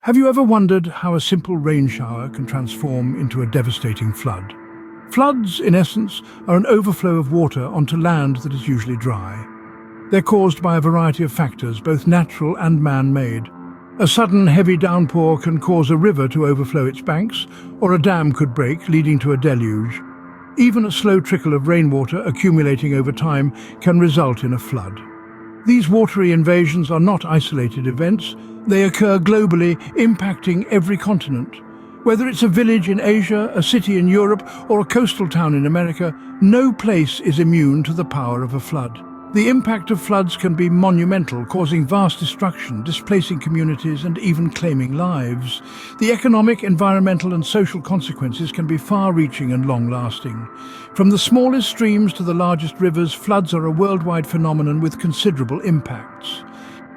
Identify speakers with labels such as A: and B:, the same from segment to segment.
A: Have you ever wondered how a simple rain shower can transform into a devastating flood? Floods, in essence, are an overflow of water onto land that is usually dry. They're caused by a variety of factors, both natural and man-made. A sudden heavy downpour can cause a river to overflow its banks, or a dam could break, leading to a deluge. Even a slow trickle of rainwater accumulating over time can result in a flood. These watery invasions are not isolated events. They occur globally, impacting every continent. Whether it's a village in Asia, a city in Europe, or a coastal town in America, no place is immune to the power of a flood. The impact of floods can be monumental, causing vast destruction, displacing communities, and even claiming lives. The economic, environmental, and social consequences can be far-reaching and long-lasting. From the smallest streams to the largest rivers, floods are a worldwide phenomenon with considerable impacts.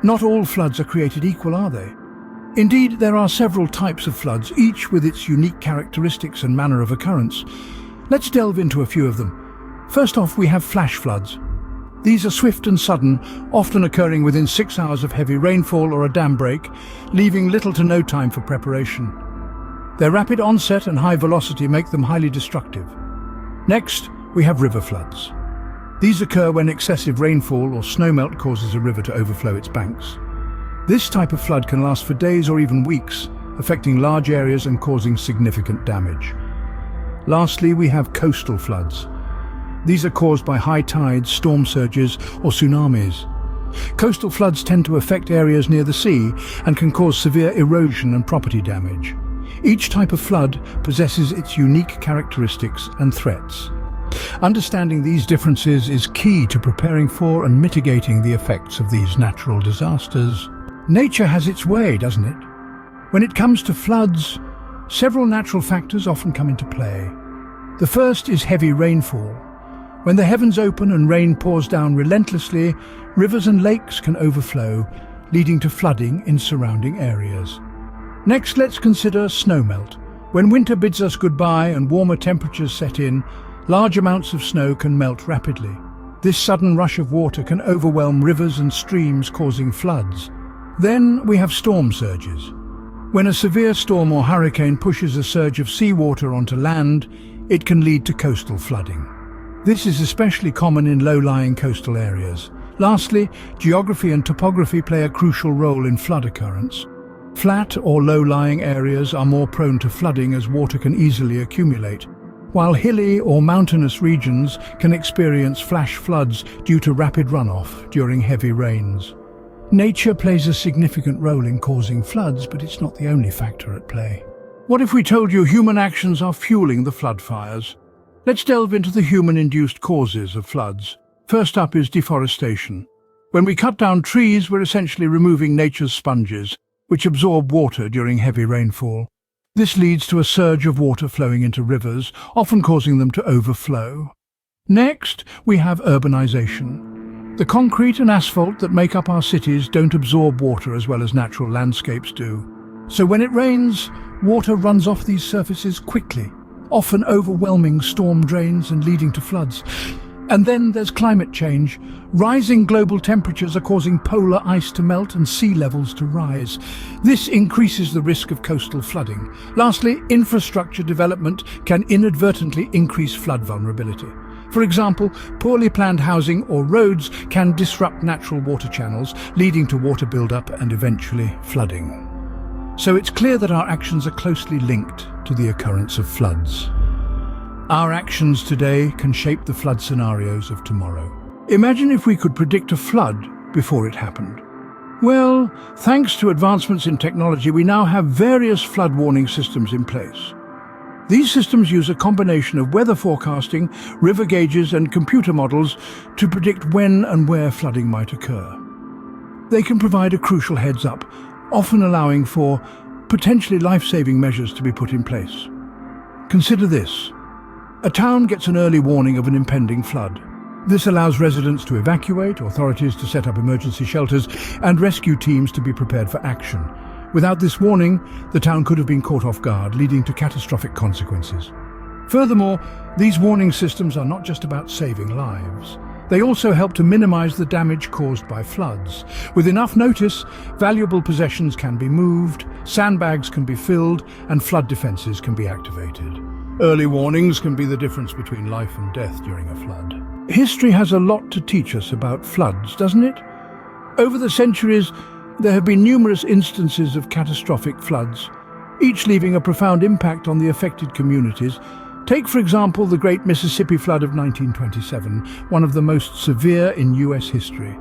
A: Not all floods are created equal, are they? Indeed, there are several types of floods, each with its unique characteristics and manner of occurrence. Let's delve into a few of them. First off, we have flash floods. These are swift and sudden, often occurring within 6 hours of heavy rainfall or a dam break, leaving little to no time for preparation. Their rapid onset and high velocity make them highly destructive. Next, we have river floods. These occur when excessive rainfall or snowmelt causes a river to overflow its banks. This type of flood can last for days or even weeks, affecting large areas and causing significant damage. Lastly, we have coastal floods. These are caused by high tides, storm surges, or tsunamis. Coastal floods tend to affect areas near the sea and can cause severe erosion and property damage. Each type of flood possesses its unique characteristics and threats. Understanding these differences is key to preparing for and mitigating the effects of these natural disasters. Nature has its way, doesn't it? When it comes to floods, several natural factors often come into play. The first is heavy rainfall. When the heavens open and rain pours down relentlessly, rivers and lakes can overflow, leading to flooding in surrounding areas. Next, let's consider snowmelt. When winter bids us goodbye and warmer temperatures set in, large amounts of snow can melt rapidly. This sudden rush of water can overwhelm rivers and streams, causing floods. Then we have storm surges. When a severe storm or hurricane pushes a surge of seawater onto land, it can lead to coastal flooding. This is especially common in low-lying coastal areas. Lastly, geography and topography play a crucial role in flood occurrence. Flat or low-lying areas are more prone to flooding as water can easily accumulate, while hilly or mountainous regions can experience flash floods due to rapid runoff during heavy rains. Nature plays a significant role in causing floods, but it's not the only factor at play. What if we told you human actions are fueling the flood fires? Let's delve into the human-induced causes of floods. First up is deforestation. When we cut down trees, we're essentially removing nature's sponges, which absorb water during heavy rainfall. This leads to a surge of water flowing into rivers, often causing them to overflow. Next, we have urbanization. The concrete and asphalt that make up our cities don't absorb water as well as natural landscapes do. So when it rains, water runs off these surfaces quickly, often overwhelming storm drains and leading to floods. And then there's climate change. Rising global temperatures are causing polar ice to melt and sea levels to rise. This increases the risk of coastal flooding. Lastly, infrastructure development can inadvertently increase flood vulnerability. For example, poorly planned housing or roads can disrupt natural water channels, leading to water buildup and eventually flooding. So it's clear that our actions are closely linked to the occurrence of floods. Our actions today can shape the flood scenarios of tomorrow. Imagine if we could predict a flood before it happened. Well, thanks to advancements in technology, we now have various flood warning systems in place. These systems use a combination of weather forecasting, river gauges, and computer models to predict when and where flooding might occur. They can provide a crucial heads-up, often allowing for potentially life-saving measures to be put in place. Consider this. A town gets an early warning of an impending flood. This allows residents to evacuate, authorities to set up emergency shelters, and rescue teams to be prepared for action. Without this warning, the town could have been caught off guard, leading to catastrophic consequences. Furthermore, these warning systems are not just about saving lives. They also help to minimize the damage caused by floods. With enough notice, valuable possessions can be moved, sandbags can be filled, and flood defenses can be activated. Early warnings can be the difference between life and death during a flood. History has a lot to teach us about floods, doesn't it? Over the centuries, there have been numerous instances of catastrophic floods, each leaving a profound impact on the affected communities. Take, for example, the Great Mississippi Flood of 1927, one of the most severe in US history.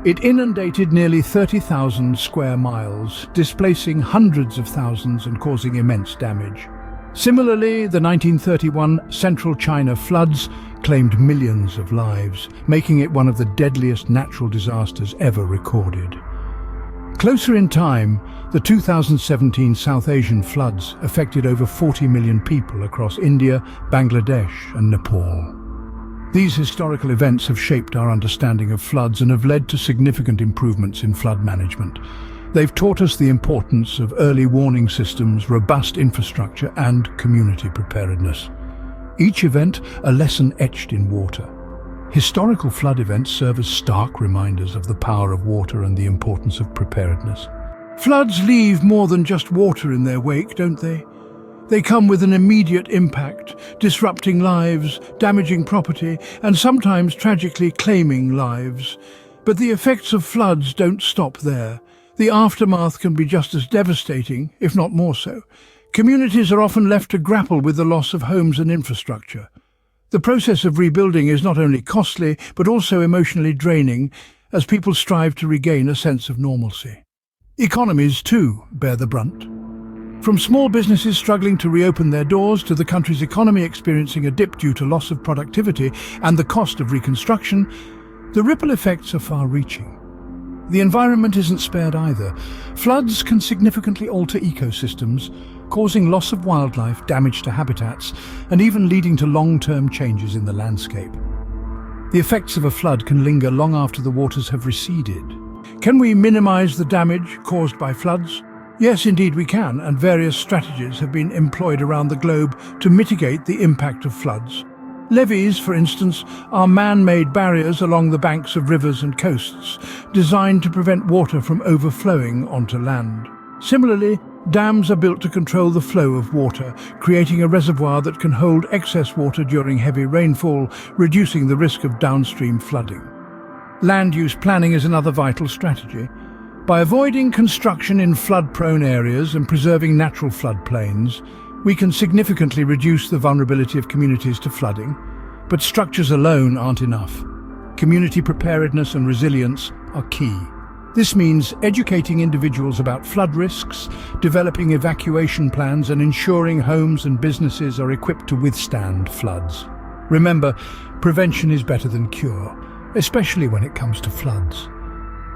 A: It inundated nearly 30,000 square miles, displacing hundreds of thousands and causing immense damage. Similarly, the 1931 Central China floods claimed millions of lives, making it one of the deadliest natural disasters ever recorded. Closer in time, the 2017 South Asian floods affected over 40 million people across India, Bangladesh and Nepal. These historical events have shaped our understanding of floods and have led to significant improvements in flood management. They've taught us the importance of early warning systems, robust infrastructure and community preparedness. Each event a lesson etched in water. Historical flood events serve as stark reminders of the power of water and the importance of preparedness. Floods leave more than just water in their wake, don't they? They come with an immediate impact, disrupting lives, damaging property, and sometimes tragically claiming lives. But the effects of floods don't stop there. The aftermath can be just as devastating, if not more so. Communities are often left to grapple with the loss of homes and infrastructure. The process of rebuilding is not only costly, but also emotionally draining, as people strive to regain a sense of normalcy. Economies, too, bear the brunt. From small businesses struggling to reopen their doors to the country's economy experiencing a dip due to loss of productivity and the cost of reconstruction, the ripple effects are far-reaching. The environment isn't spared either. Floods can significantly alter ecosystems, causing loss of wildlife, damage to habitats, and even leading to long-term changes in the landscape. The effects of a flood can linger long after the waters have receded. Can we minimize the damage caused by floods? Yes, indeed we can, and various strategies have been employed around the globe to mitigate the impact of floods. Levees, for instance, are man-made barriers along the banks of rivers and coasts, designed to prevent water from overflowing onto land. Similarly, dams are built to control the flow of water, creating a reservoir that can hold excess water during heavy rainfall, reducing the risk of downstream flooding. Land use planning is another vital strategy. By avoiding construction in flood-prone areas and preserving natural floodplains, we can significantly reduce the vulnerability of communities to flooding. But structures alone aren't enough. Community preparedness and resilience are key. This means educating individuals about flood risks, developing evacuation plans, and ensuring homes and businesses are equipped to withstand floods. Remember, prevention is better than cure, especially when it comes to floods.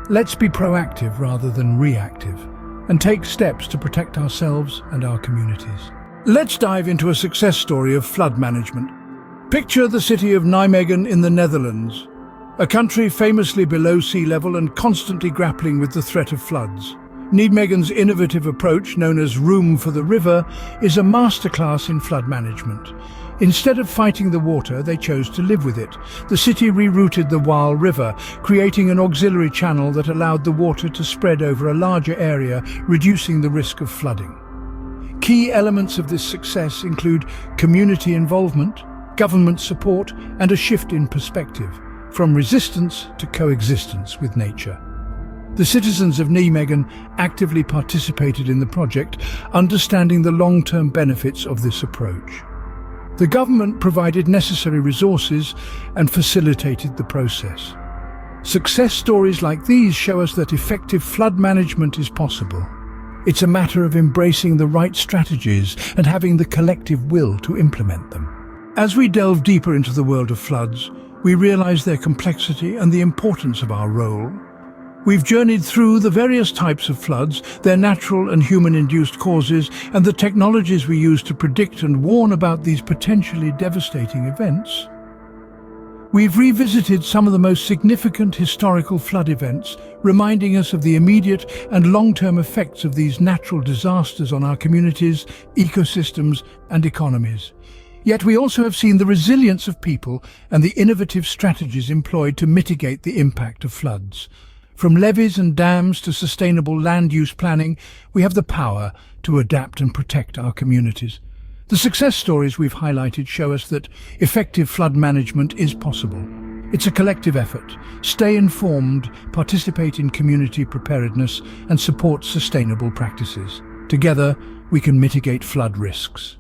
A: Let's be proactive rather than reactive, and take steps to protect ourselves and our communities. Let's dive into a success story of flood management. Picture the city of Nijmegen in the Netherlands, a country famously below sea level and constantly grappling with the threat of floods. Nijmegen's innovative approach, known as Room for the River, is a masterclass in flood management. Instead of fighting the water, they chose to live with it. The city rerouted the Waal River, creating an auxiliary channel that allowed the water to spread over a larger area, reducing the risk of flooding. Key elements of this success include community involvement, government support, and a shift in perspective, from resistance to coexistence with nature. The citizens of Nijmegen actively participated in the project, understanding the long-term benefits of this approach. The government provided necessary resources and facilitated the process. Success stories like these show us that effective flood management is possible. It's a matter of embracing the right strategies and having the collective will to implement them. As we delve deeper into the world of floods, we realize their complexity and the importance of our role. We've journeyed through the various types of floods, their natural and human-induced causes, and the technologies we use to predict and warn about these potentially devastating events. We've revisited some of the most significant historical flood events, reminding us of the immediate and long-term effects of these natural disasters on our communities, ecosystems, and economies. Yet we also have seen the resilience of people and the innovative strategies employed to mitigate the impact of floods. From levees and dams to sustainable land use planning, we have the power to adapt and protect our communities. The success stories we've highlighted show us that effective flood management is possible. It's a collective effort. Stay informed, participate in community preparedness, and support sustainable practices. Together, we can mitigate flood risks.